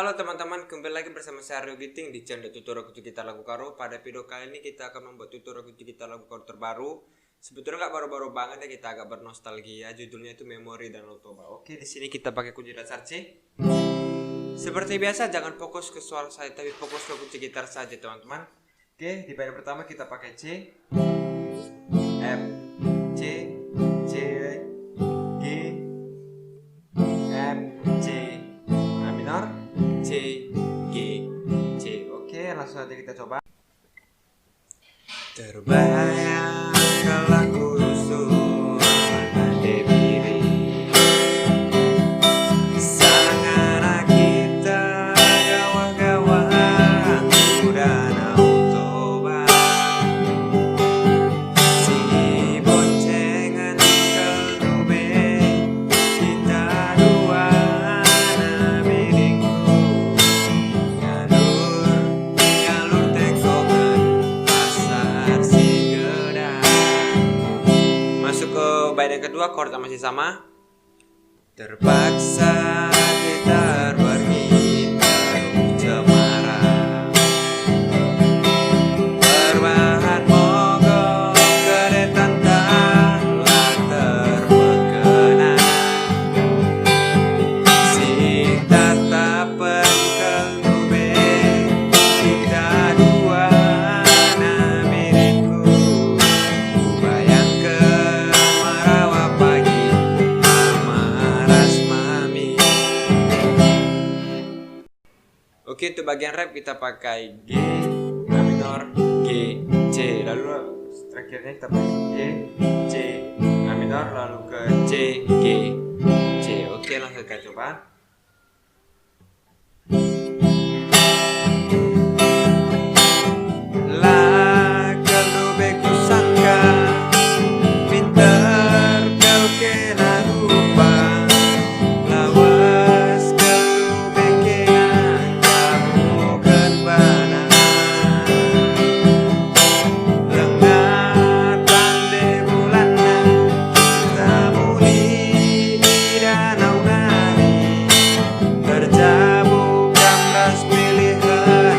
Halo teman-teman, kembali lagi bersama saya Aryo Giting di channel tutorial kunci gitar lagu karo. Pada video kali ini kita akan membuat tutorial kunci gitar lagu karo terbaru. Sebetulnya nggak baru-baru banget ya, kita agak bernostalgia. Judulnya itu Memori dan Lotoba. Oke, di sini kita pakai kunci dasar C. Seperti biasa, jangan fokus ke suara saya, tapi fokus ke kunci gitar saja teman-teman. Oke, di bagian pertama kita pakai C, F, C, C, G, F, C, A minor, C, G, C. Oke, langsung saja kita coba. Terbayang kalau ku rusuh pandai diri, sangat kita gawa-gawa danau Toba, si boncengan kelube kita dua miringku, ngalur tengkokan pasar si gedang. Masuk ke bait yang kedua, chord masih sama. Terpaksa kita pergi teruk cemara, berbahan mogok keretan tanlah terpekena, si tatapan kelube kita dua miringku, bayang ke marawa pagi amaras mami. Oke, untuk bagian rap kita pakai G, A minor, G, C, lalu terakhirnya kita pakai G, C, A minor, lalu ke C, G, C. Oke, langsung kita coba. La kelube ku sangka, pintar kau kena lupa, lawas kelube kena kamu kerbana, lengat pandai bulana, tamuli di danau nari, terjabuk kamras pilihan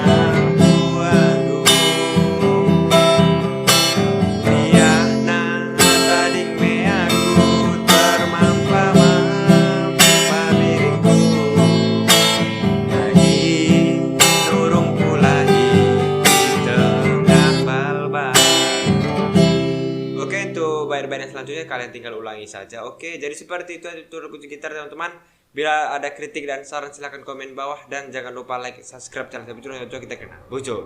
orang tuaku. Liana tading meaku termampa diriku, lagi turung pulagi di tengah balbal. Oke, untuk bait-bait yang selanjutnya kalian tinggal ulangi saja. Oke, jadi seperti itu tutorial kunci gitar teman-teman. Bila ada kritik dan saran silahkan komen bawah, dan jangan lupa like, subscribe channel saya. Kita kenal Bojo.